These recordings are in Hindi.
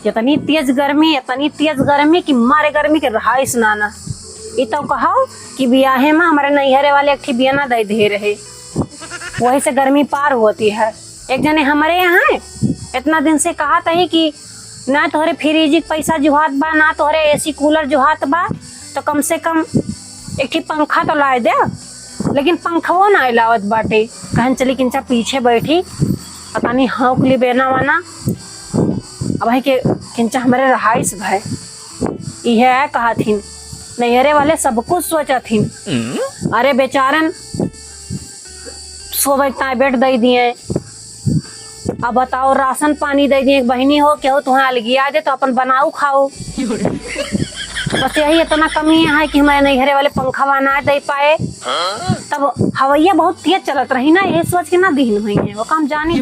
इतनी तेज गर्मी कि मारे गर्मी के रहा स्नाना। ये तो कहो कि बियाहे में हमारे नैहरे वाले एक बियाना दे रहे, वही से गर्मी पार होती है। एक जने हमारे यहाँ इतना दिन से कहा था कि ना तोहरे फ्रिज पैसा जुहात बा, ना तोहरे एसी कूलर जुहात बा, तो कम से कम एक पंखा तो लाए दे। लेकिन पंखा ना लावत बाटे। कहन चली किंचा पीछे बैठी पता नहीं हाँ कुली बेना वाना। अब है के किंचा हमारे रहाइश भाई यह कहा थी नैहरे वाले सब कुछ सोचा थी। अरे बेचारन सोबे बेड दे दिए। अब बताओ राशन पानी दे दिए। बहनी हो क्या हो तुम्हें अलगिया दे तो अपन बनाओ खाओ। बस यही इतना कमी है कि हमारे नैहरे वाले पंखा बना दे पाए। तब हवैया बहुत तेज चलत रही ना, ये सोच के ना दीन हुई है वो काम जानी।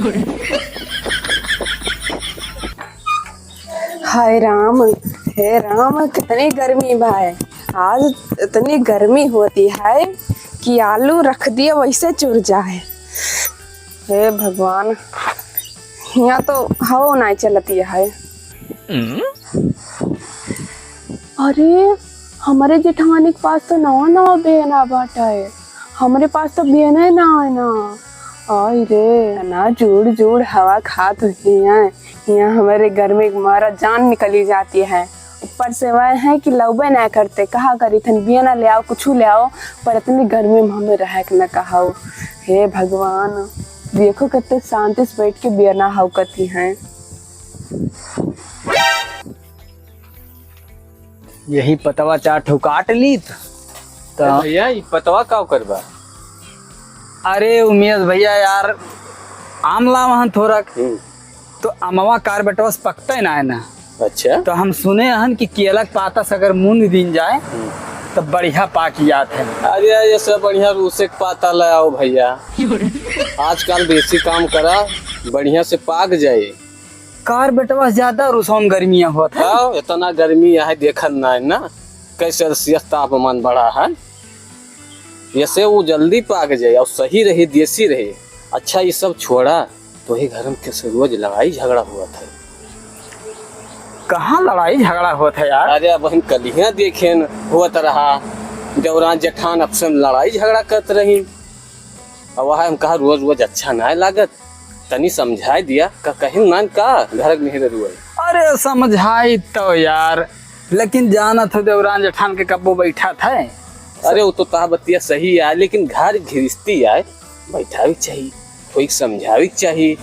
हाय राम, हे राम, कितनी गर्मी भाई। आज इतनी गर्मी होती है कि आलू रख दिए वैसे चुर जाए। हे भगवान, यहाँ तो हवा नहीं चलती है। अरे हमारे जेठानी के पास तो नवा नवा बेना बाटा है, हमारे पास तो बेना ही ना है ना। आई रे ना जोड़ जोड़ हवा खात हुई है। यहाँ हमारे घर में मारा जान निकली जाती है। ऊपर से वह है कि लौबे ना करते, कहा करी थन बियाना ले आओ कुछ ले आओ, पर इतनी गर्मी में हमें रह के न कहा। हे भगवान, देखो कितने शांति से बैठ के बियाना हवकती हैं। यही पतवा चार ठो काट ली तो भैया ये पतवा का करबा। अरे उमेश भैया यार आमला वहाँ थोड़ा तो अमवा कार बेटवा पकता ही ना है ना। अच्छा तो हम सुने हन कि केला के पाता से अगर मुंद दिन जाए तो बढ़िया पाक जात है। अरे ये सब बढ़िया रूसे के पाता ले आओ भैया। आजकल देसी काम करा बढ़िया से पाक जाए। कार बेटवा ज्यादा रुसौन गर्मियां होत है। हाँ, इतना गर्मी है देखन ना है ना, कैसे सेल्सियस तापमान बढ़ा है। ऐसे वो जल्दी पाक जाए और सही रहे, देसी रहे। अच्छा ये सब छोड़ा तो ही घर में कैसे रोज लड़ाई झगड़ा हुआ था। कहाँ लड़ाई झगड़ा होता है यार। अरे बहन कलियां देखे हुआ रहा, देवरान जेठान आपसे लड़ाई झगड़ा करते रही। अब वह हम कहा रोज रोज अच्छा ना लागत, तनी समझाई दिया का कहीं ना का घर में नहीं रुआ। अरे समझाई तो यार, लेकिन जाना था देवरान जेठान के कब्बो बैठा था। अरे वो तो बतिया सही है, लेकिन घर घिरस्ती आए बैठा भी चाहिए, कोई समझावी चाहिए।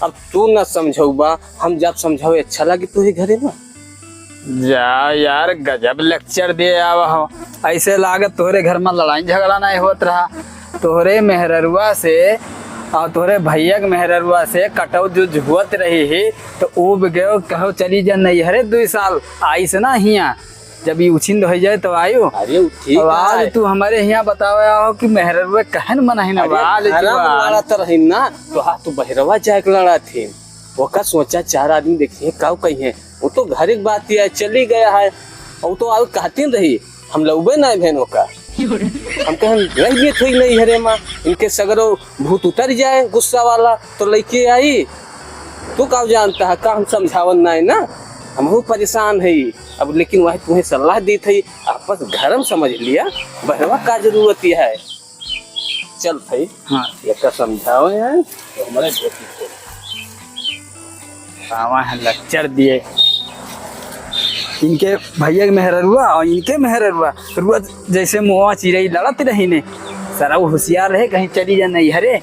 अब तू ना समझौबा, हम जब समझाओ अच्छा लगे तो ही घरे में जा यार गजब लेक्चर दे आवा हो। ऐसे लागत तोहरे घर में लड़ाई झगड़ा नहीं होत रहा। तोहरे मेहररुआ से और तोहरे भैया के मेहररुआ से कटौ जो हुत रही है तो उब गयो कहो चली जा नैहरे 2 साल आई से ना हिया जब ये उछिंद हो जाए तो आयो। अरे ठीक है तू हमारे यहाँ बतावा हो कि मेहररुआ कहन मनाही ना लड़ा तो रही ना तो हाँ तू बहरवा जाए लड़ा थे। वो का सोचा 4 आदमी देखिए काव कही है, वो तो घर एक बात है चली गया है। और तो आगे कहती रही हम लौबे ना बहनों का, हम कहें रह गए थोड़ी नहीं हरे माँ इनके सगरो भूत उतर जाए गुस्सा वाला तो लेके आई। तू का जानता है का हम समझावन ना है ना, हम बहुत परेशान है। अब लेकिन वह तुम्हें सलाह दी थी, आपस घर में समझ लिया बहरवा का जरूरत है। चल भाई हाँ एक समझाओ यार तो हमारे लेक्चर दिए। इनके भैया के मेहररुआ और इनके मेहररुआ रुआ जैसे मुआ चिड़ई लड़त रही ने। सारा वो होशियार रहे कहीं चली जा नहीं हरे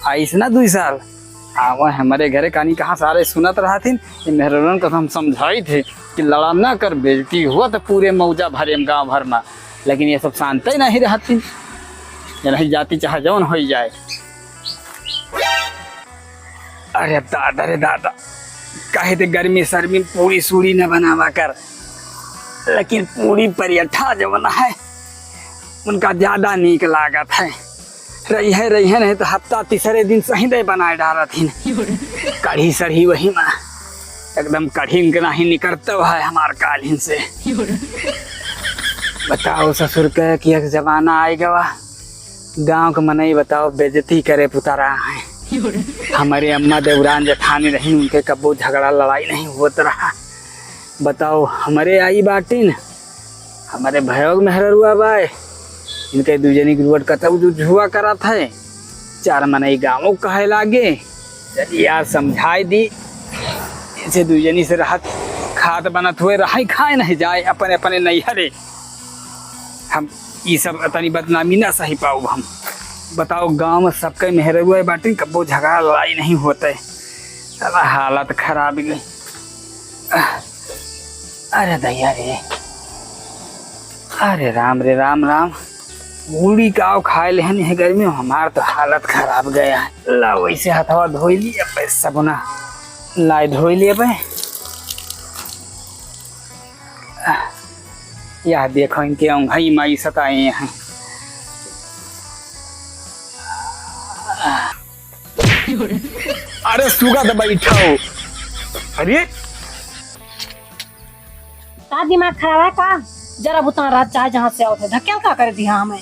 आईस ना 2 साल आवा हमारे घरे कहानी कहाँ सारे सुनत रहा थी। मेहररुआ को हम समझाई थे कि लड़ा ना कर, बेइज्जती हुआ तो पूरे मौजा भरे गाँव भर में। लेकिन ये सब शांत ही नहीं रहती, नहीं जाती चाहे जौन हो जाए। अरे दादा रे दादा कहे थे गर्मी सर्मी पूरी सूरी न बनावा कर, लेकिन पूरी परियठा जो बना है उनका ज्यादा नीक लागत है। रही है नहीं तो हफ्ता तीसरे दिन सही दे बनाए डाला थी। कढ़ी सढ़ी वही में एकदम कढ़ी के नहीं निकलता है हमार कालीन से। बताओ ससुर के कि एक जमाना आएगा गाँव के मनई बताओ बेइज्जती करे पुता रहा है। हमारे अम्मा देवरान जेठानी रही, उनके कबो झगड़ा लड़ाई नहीं होता रहा। बताओ हमारे आई बाटिन, हमारे भयोग मेहरुआ बाय, इनके दूजनी गुरुवट कतऊ जो जुआ करा था, चार मनई गाँव कहे लागे। यदि यार समझाई दी, इसे दूजनी से राहत खात बनत हुए रहाई खाए नहीं जाए अपने अपने नैहरे। हम ये सब तनी बदनामी ना सही पाओ हम। बताओ गांव में सबके मेहरुआ बाटी, कबो झगड़ा लड़ाई नहीं होता है। साला हालत खराब गई। अरे दैया रे, अरे राम रे राम राम। बूढ़ी काव खाए लेहन है गर्मी में, हमार तो हालत खराब गया है। ला वैसे हथवा धोई लिया पैसा बुना लाई धोई लिए भाई। यह देखो इनके अंगई माई सताए हैं। अरे सुगा तो बैठाओ। अरे का दिमाग खराब है का? जरा बुता रात चाहे जहाँ से आओ थे धक्या का कर दिया हमें।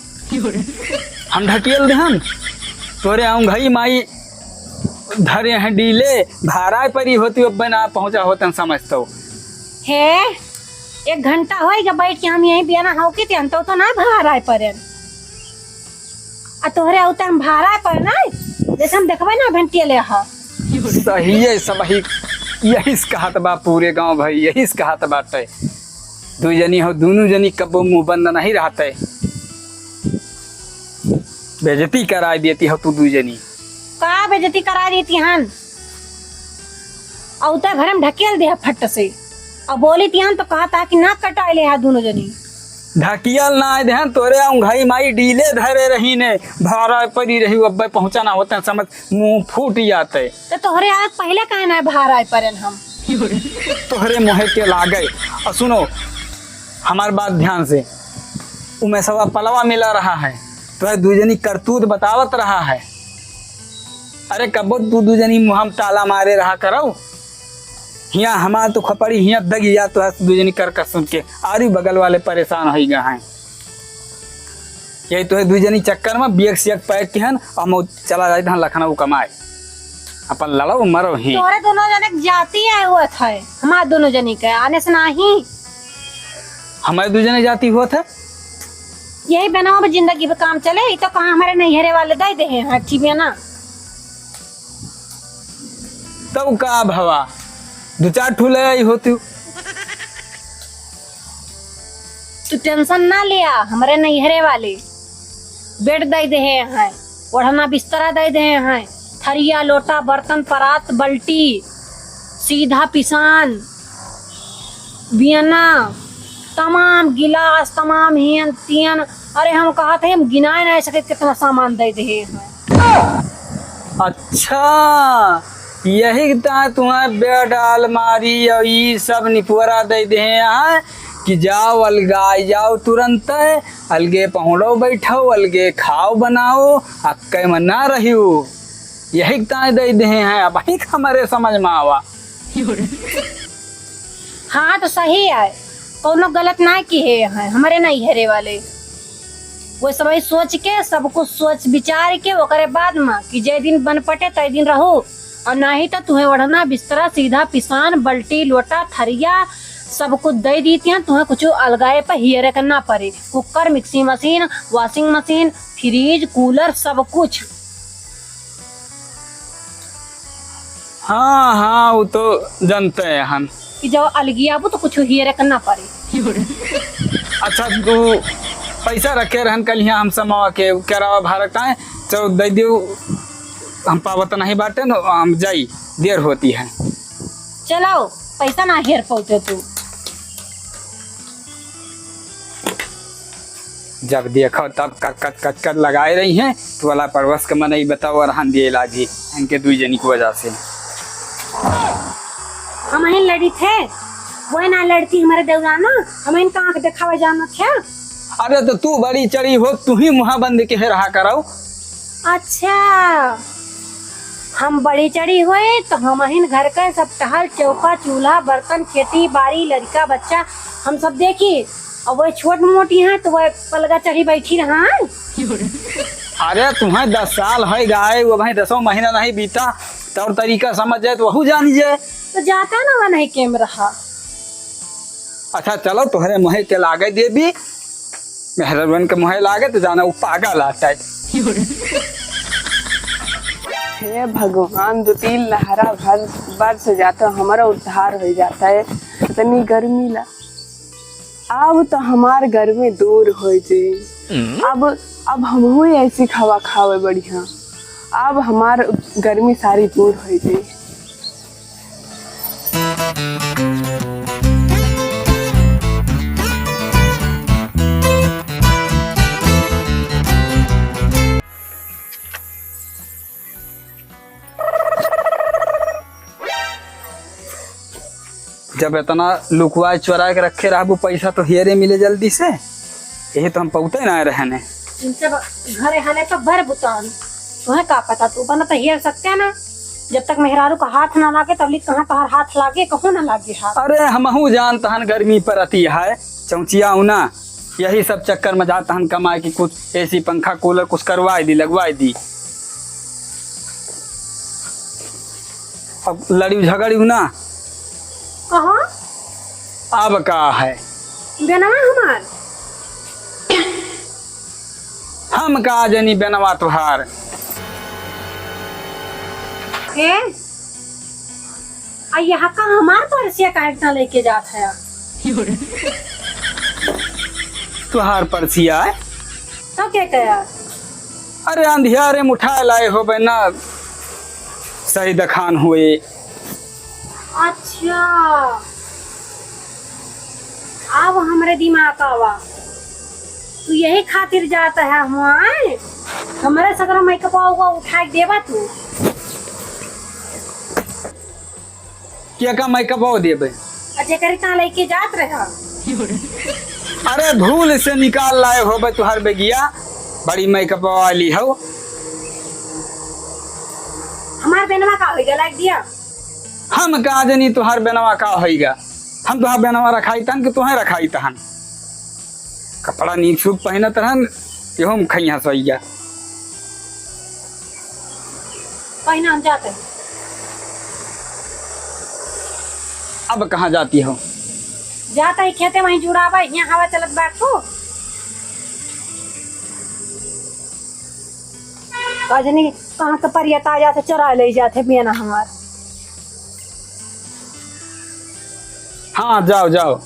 हम ढकेल देहन तोरे अंगई माई धरे हैं डीले भाड़ा पर ही होती अब ना पहुंचा होता समझता हो। हे 1 घंटा होएगा बैठ के हम यहीं बियाना हो के त्यंतो तो ना भाड़ा पर आ तोहरे औते हम भाड़ा पर ना जैसे हम देखबे ना घंटिया ले हा। सही है सब ही यही कहत बा पूरे गांव भाई, यही कहत बाटे। दू जनी हो, दोनों जनी कबो मुंह बंद नहीं रहते। बेइज्जती करा देती हो तू दू जनी। का बेइज्जती करा देती हन? औते घर में ढकेल दे फट से अब बोली तिहन तो कहता कि ना कटाए ले हा दोनों जनी। ढकियल ना आए देहन तोरे अंगई माई डीले धरे रही ने भाड़ा पर ही रही अब पहुंचाना होता समझ मुंह फूट जाते। तो तोहरे आज पहले कहे ना भाड़ा पर हम तोहरे मुहे के लागे। और सुनो हमार बात ध्यान से, उमें सवा पलवा मिला रहा है तो दूजनी करतूत बतावत रहा है। अरे कबो तू दूजनी मुहम ताला मारे रहा करो। हिया हमार तो खपड़ी हिया दगी या तो दूजनी कर सुन के आरी बगल वाले परेशान हो गए हैं। यही तो है दूजनी चक्कर में बियक सियक पैक के हन और हम चला जाए धान लखनऊ कमाए अपन लड़ो मरो ही। तोरे दोनों जने जाती आए हुआ था हमारे दोनों जनी के आने से नहीं। हमारे दूजने जाती हुआ था यही बनाओ में जिंदगी पे काम चले। ये तो कहाँ हमारे नैहरे वाले दे दे हैं अच्छी बिया ना। तब का भवा 2-4 ठूले आई होती। तू टेंशन ना लिया, हमारे नैहरे वाले बेड दे दे हैं, ओढ़ना बिस्तरा दे दे हैं, थरिया लोटा बर्तन परात बल्टी सीधा पिसान बियना तमाम गिलास तमाम हियन तियन। अरे हम कहा थे हम गिनाए नहीं सके कितना सामान दे दे हैं। अच्छा यही तुम्हें बेड अलमारी और ये सब निपुरा दे दे यहाँ कि जाओ अलगाई जाओ तुरंत अलगे पहुँचो बैठो अलगे खाओ बनाओ अक्के में ना रही यही दे दे हैं। अब ही हमारे समझ में आवा। हाँ तो सही है, कोनो गलत ना की है हमारे नैहरे वाले। वो सब सोच के सब कुछ सोच विचार के वो करे बाद में कि जे दिन बन पटे तय दिन रहो। और नहीं तो तुम्हें ओढ़ना बिस्तरा सीधा पिसान बल्टी लोटा थरिया सब कुछ दे देती हैं। तुम्हें कुछ अलगाए पर हियर करना पड़े। Cooker mixie machine washing machine fridge cooler सब कुछ। हाँ हाँ वो तो जानते हैं हम कि जब अलगी आबू तो कुछ हियर करना पड़े। अच्छा तू पैसा रखे रहन कल यहाँ हम समावा के करावा भारत आए चलो दे दियो हम पावत नहीं बाटे न हम जाई देर होती है। चलो पैसा ना हेर पहुंचे तू। जब देखो तब कट लगाए रही हैं तो वाला परवश के मन बताओ और हम दिए लागी इनके 2 जनी की वजह से। हम ही लड़ी थे वही ना लड़ती हमारे देवराना हम इनका आँख दिखावा जाना था। अरे तो तू बड़ी चढ़ी हो तू ही मुहा बंद के रहा करो। अच्छा हम बड़ी चढ़ी हुए तो हम ही घर का सब टहल चौका चूल्हा बर्तन खेती बाड़ी लड़का बच्चा हम सब देखी और वह छोट मोटी है तो वह पलगा चढ़ी बैठी रहा। अरे तुम्हें 10 साल है गाय, वो भाई 10 महीना नहीं बीता तौर तरीका समझ जाए तो वहू जानी जाए। तो जाता ना वह नहीं केम रहा। अच्छा चलो तुम्हारे मुहे के लागे देवी, मेहरबन के मुहे लागे तो जाना वो पागल आता है। हे भगवान, 2-3 लहरा भर बरस जाता हमारा उद्धार हो जाता है। इतनी गर्मी ला अब तो हमार गर्मी दूर हो जाए। अब हम हुई ऐसी हवा खावे बढ़िया, अब हमार गर्मी सारी दूर हो जाए। जब इतना लुकवा चुरा के रखे रहबू पैसा तो हेरे मिले जल्दी से, यही तो हम पौते ना रहने। इनसे घरे हने पर भर बुतान तुम्हें का पता, तू बना तो हेर सकते है ना। जब तक मेहरारू का हाथ ना लागे तब कहाँ तहार हाथ लागे, कहो ना लागे हाथ। अरे हमहू जान तहन गर्मी पर अति है चौचिया ना, यही सब चक्कर में जाता हन कमाए कि कुछ एसी पंखा कूलर कुछ करवाई दी लगवाई दी। अब लड़ी झगड़ी ना कहाँ अब का है बेनवा हमार, हम का जनी बेनवा तुहार। यहाँ का हमार परसिया काटना लेके जात है। तुहार परसिया है तो क्या कया? अरे अंधियारे मुठाए लाए हो ना, सही दखान हुए। अच्छा अब हमरे दिमाग आवा, तू यही खातिर जाता है हमारे हमारे सगरा मेकअप होगा उठा के देवा तू। क्या का मेकअप हो देबे? अच्छा करे कहाँ लेके जात रहा? अरे भूल से निकाल लाए हो बे तुहार बेगिया, बड़ी मेकअप वाली हो। हमार बेनवा का होगा लाइक दिया। हम का जनी तुहार बेनवा का होइगा, हम तुहार बेनवा रखाई तहन कि तुहें रखाई तहन। कपड़ा नीक सूख पहना तहन यो हम खैया सोइया। कहीं हम जाते हैं। अब कहाँ जाती हो? जाता ही खेते वहीं जुड़ावा, यहाँ हवा चलत बैठो। कजनी कहाँ के परियता जाते चरा ले जाते बिना हमार। हाँ जाओ जाओ,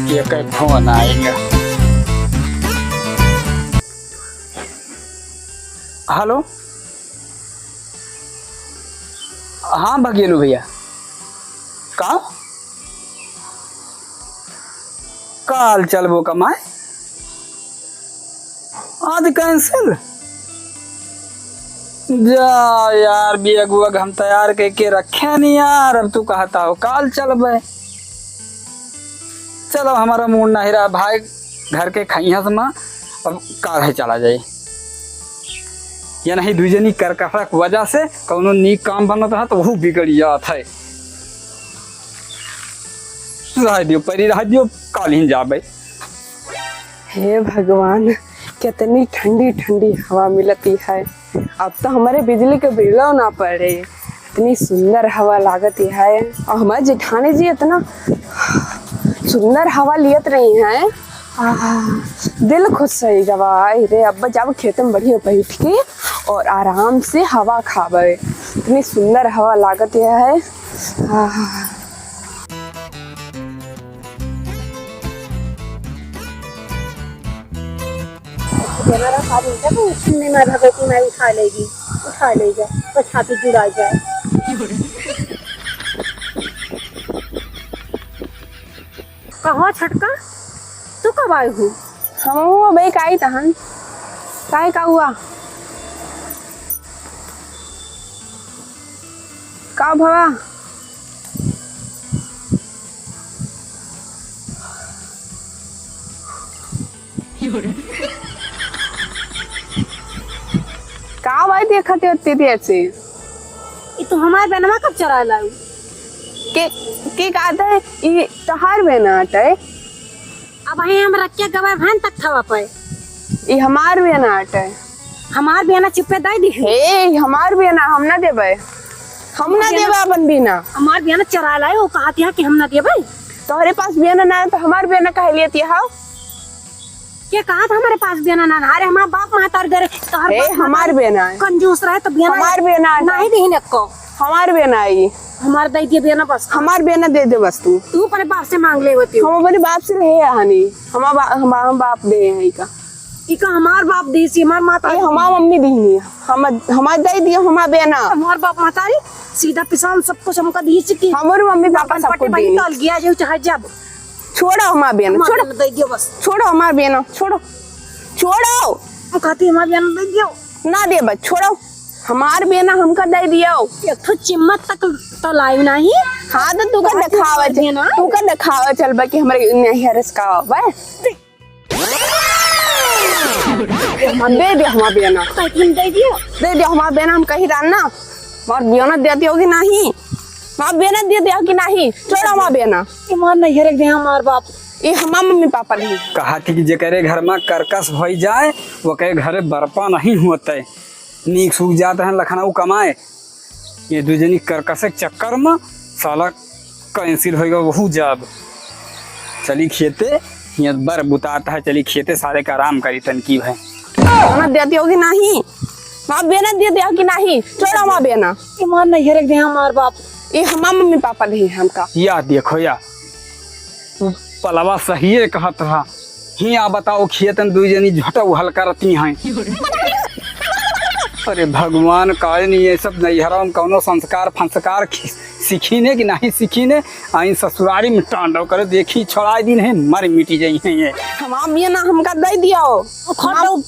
ये कहीं फोन आएगा। हेलो, हाँ भगेलू भैया, का काल चलबो कमाए? आज कैंसिल? जा यार बेग वग हम तैयार करके रखे नहीं यार, अब तू कहता हो काल चलबे। चलो हमारा मूड नहीं रहा भाई, घर के खैया से अब काल है चला जाए। या नहीं दूजनी कर कफड़ा की वजह से कौनो नीक काम बनता है तो वो बिगड़ जाता है। रह दियो परी, रह दियो, काल ही जाबे। हे भगवान, कितनी ठंडी ठंडी हवा मिलती है। अब तो हमारे बिजली के बिलो ना पड़े, इतनी सुंदर हवा लागती है। और हमारे जेठानी जी इतना सुंदर हवा लियत रही हैं, दिल खुश रही गवाई रे। अब जब खेत में बढ़िया बैठ के और आराम से हवा खावे, इतनी सुंदर हवा लागत है। हमारा साथ होता है तो सुनने में रहा कि मैं उठा लेगा बस छाती जुड़ा जाए। कहाँ छटका तू कब आई हूँ? हम वो भाई काई तहन काई का हुआ का भवा? का भाई देखते होती थी ऐसे? ये तो हमारे बनवा कब चरा लाई? के कहता है ये तहार बेनाट है? अब है हम रख के गवाए भैन तक थवा पे ये हमार बेना हटे। हमार बियाना चिपे दे दी हे हमार बेना हम ना देबे, हम ना देबे अपन बिना। हमार बियाना चरा लाए वो कहती है कि हम ना देबे। तोहरे पास बेना ना है तो हमार बेना काहे लेती है? क्या कहा था हमारे पास बियाना ना? अरे हमारा बाप महतार करे तोहर हे बाप हमार बेना है, कंजूस रहे तो बियाना हमार बेना है। नहीं देही को हमार बेना है ये, हमार दे दिए बियाना बस। हमार बेना दे दे बस तू। तू अपने बाप से मांग ले होती हम अपने बाप से रहे हनी, हम बाप दे हैं का। इका हमार बाप दी सी हमार माता ये हमार मम्मी दी नहीं, हमार दे दियो हमार बेना। हमार बाप महतारी सीधा पिसान सब कुछ हमका दी सी की हमारे मम्मी पापा सब कुछ दी। तल गया जो चाहे जब छोड़ो हमार बेना, छोड़ो दे दियो बस। छोड़ो हमार बेना, छोड़ो छोड़ो। हम कहती हमार बियाना दे दियो ना दे बस, छोड़ो हमार बेना हमका दे दियो। एक तो चिम्मत तक तो लाई नहीं। हाँ तो तू का दिखावा चल, तू का दिखावा चल बाकी हमारे नहीं हरस का बे दे दे हमार बेना, तुम दे दियो दे दे हमार बेना। हम कहीं रहना हमार बेना देती होगी नहीं, हमार बेना दे दिया कि नहीं? छोड़ो हमार बेना। हमार नहीं रख दे हमार बाप। ये हमार मम्मी पापा नहीं। कहा कि जे करे घर में करकस हो जाए वो कहे घरे बरपा नहीं होते, नीक सूख जाते हैं लखनऊ कमाए। ये दूजनी करकस के चक्कर में साला कैंसिल होगा वहू जब चली खेते ये बर बुताता है, चली खेते सारे का आराम करी तनकी है। बेना देती होगी नहीं, हमार बेना दे दिया कि नहीं? छोड़ो हमार बेना। हमार नहीं रख दे हमार बाप। ये हमार मम्मी पापा नहीं हमका। या देखो या तू पलवा सही कहत रहा ही। आ बताओ खेतन दूजनी झटा हल्का रहती हैं। अरे भगवान का नहीं ये सब नैहरा में कौनो संस्कार फंस्कार सीखी ने कि नहीं सीखी ने। आई ससुरारी में टांडव करे देखी छोड़ाई दिन है मर मिटी जाई है ये। हमार बेना हमका दे दियो। हम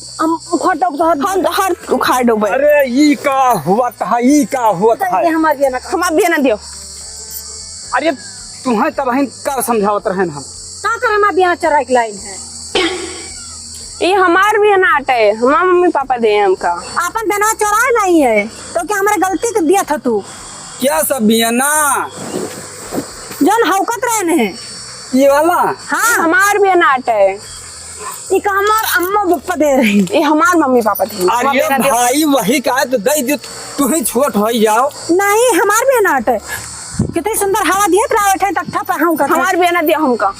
हर उखाड़ दो। अरे ई का हुआ था, ई का हुआ था। हमार बियाना हमार बेना दियो। अरे तुम्हें तब हम कर समझावत रहे हम का करे हमार बियाना चरा के लाइन है। ये हमार बेना हटे, हमार मम्मी पापा दे हमका। अपन बियाना चरा नहीं है तो क्या हमारे गलती कर दिया था तू? क्या सब बियाना जन हौकत रहने है ये वाला? हाँ हमार बेना हटे। इका हमार अम्मा पप्पा दे रही। ये हमार मम्मी पापा थे। अरे भाई वही का तो दे दे तू ही छोट हो जाओ। नहीं हमार बियाना हटे। कितनी सुंदर हवा दिए बैठे तख्ता पे हम का हमार बेना दिया हमका।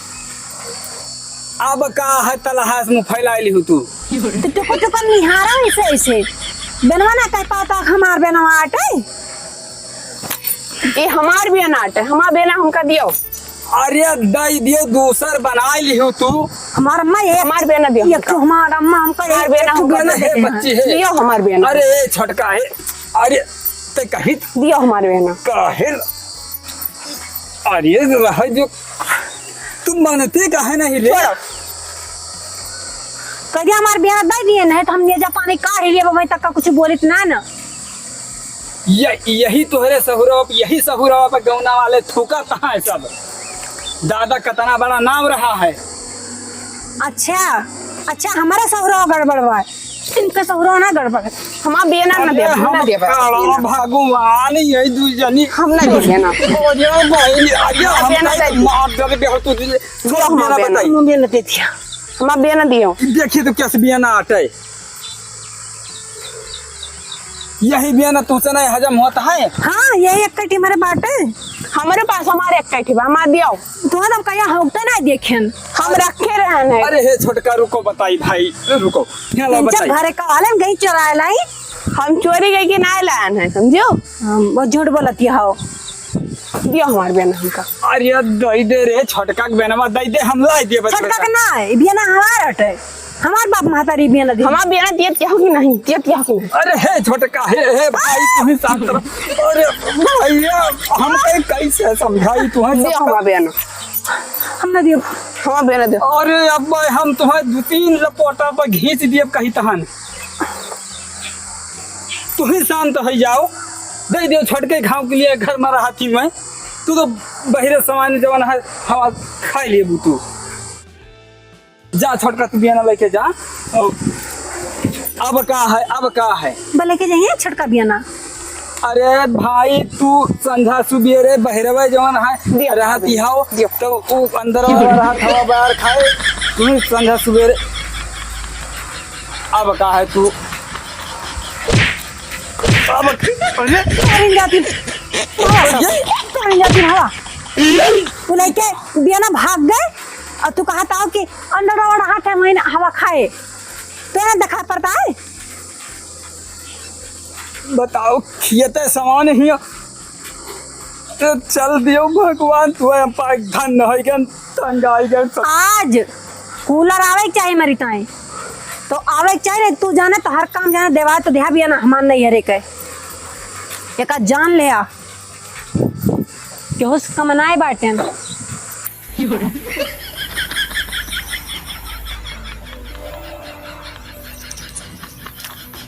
अब का है तलहास में फैलाइली हो तू? तो टुकु टुकु निहारा ऐसे ऐसे बनवा ना कह पाता हमार बनवा हटे। ये हमार बेना हटे, हमार बेना हमका दियो। अरे दे दियो दूसर बना ली हो तू। हमार अम्मा ये हमार बेना दियो एक तो हमार अम्मा हमका हमार बेना हमका है बच्ची है। दियो हमार बेना। अरे छोटका है। अरे ते कही दियो हमार बेना। काहे अरे रह जो तुम मानते काहे नहीं रे? कभी हमार बियाना दे दिए नहीं तो हम नेजा पानी काढ़ लिए वही तक का कुछ बोलित ना ना। यही तोहरे सहुरा यही सहुरा पे गौना वाले थूका कहाँ है सब। दादा कितना बड़ा नाम रहा है। अच्छा हमारा सहुरा गड़बड़ हुआ है, इनका सहुरा ना गड़बड़ है। हमार बेना ना दे, हम ना दे। भगवान यही दूजनी हम ना दे ना। अरे भाई अरे हम मार दे दे तू दियो हमार बेना। मुझे न दे दिया हमार बेना दियो। देखिए तो कैसे बियाना आटे यही बियाना तुमसे नहीं हजम होता है। हाँ यही एक कटी मेरे बाटे हमारे पास हमारे एक कटी बा, हमार दियो। तुम्हारा कया होता ना देखें हम रखे रहन है। अरे हे छोटका रुको बताई भाई रुको यहाँ ला बताई। घरे का वाले गई चुरा लाई। हम चोरी गई कि ना लान है समझो। वो झूठ बोलती हो। दियो हमार बेना हमका। अरे दई दे रे छोटका के बेनवा दई दे हम लाई दे बच्चा। छोटका का ना है बियाना हमार हटे। हमार बाप महतारी बियाना दी। हमार बेना दियत क्या होगी नहीं, दियत क्या होगी। अरे हे छोटका हे भाई तू ही साथ तरफ। अरे भैया हम कैसे समझाई तुम्हें? दियो हमार बेना। हम ना दियो हमार बेना दियो। अरे अब हम तुम्हें दो तीन लपोटा पर घींच दिए कहीं तहन तू ही शांत हो जाओ। दे दियो छोटके घाव के लिए घर में रहा थी मैं। तू तो बहिरे सामान्य जवान है हवा खाई लिए तू। जा छोटका तू बियाना लेके जा। अब का है बोले के जाइए छोटका बियाना। अरे भाई तू संझा सुबेरे बहरवा जवान है रहती हो तो वो अंदर रहा हवा बाहर खाए तू संध्या सवेरे अब का है तू अब अरे कहीं जाती हवा तू लेके बियाना भाग गए और तू कहा था कि अंडर हाथ है महीने हवा खाए तो ना दिखा पड़ता है। बताओ खियते समान ही तो चल दियो भगवान तू हम पाक धन है गन तंगाई गन आज कूलर आवे के चाहिए मेरी ताई तो आवे के चाहिए तू जाने तो हर काम जाने देवा तो देहा बियाना हमान नहीं हरे के एक जान ले आ कि होश कमनाए बाटे